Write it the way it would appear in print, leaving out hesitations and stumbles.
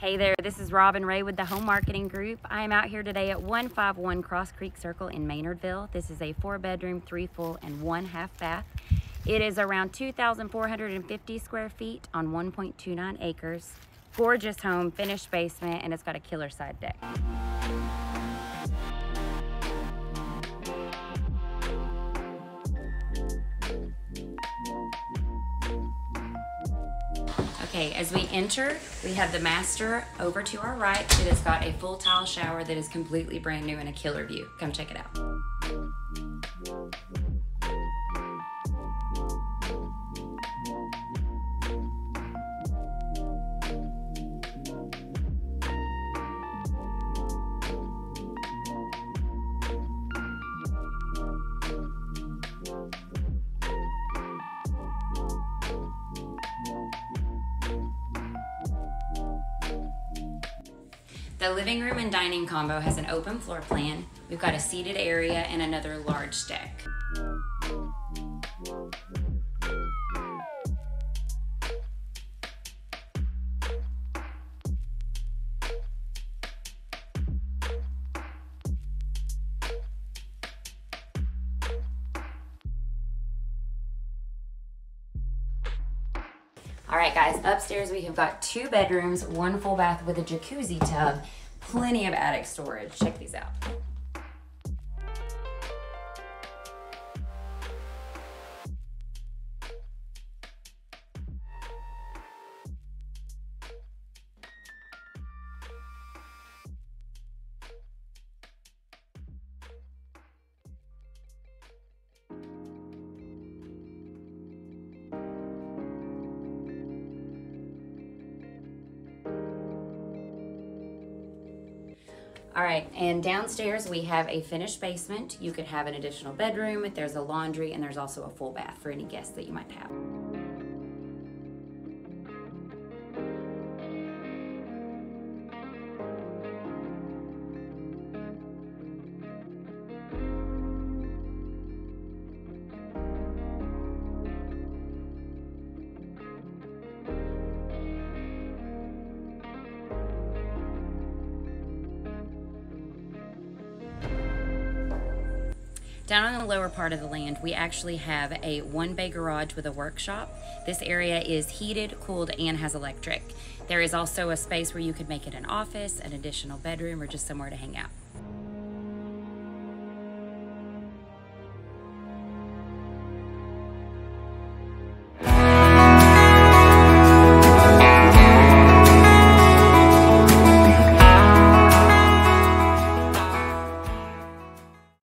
Hey there, this is Robyn Ray with the Home Marketing Group. I am out here today at 151 Cross Creek Circle in Maynardville. This is a 4-bedroom, 3 full, and 1 half bath. It is around 2,450 square feet on 1.29 acres. Gorgeous home, finished basement, and it's got a killer side deck. Okay, as we enter, we have the master over to our right. It has got a full tile shower that is completely brand new and a killer view. Come check it out. The living room and dining combo has an open floor plan. We've got a seated area and another large deck. All right, guys, upstairs we have got 2 bedrooms, 1 full bath with a jacuzzi tub, plenty of attic storage. Check these out. All right, and downstairs we have a finished basement. You could have an additional bedroom, there's a laundry, and there's also a full bath for any guests that you might have. Down on the lower part of the land, we actually have a 1-bay garage with a workshop. This area is heated, cooled, and has electric. There is also a space where you could make it an office, an additional bedroom, or just somewhere to hang out.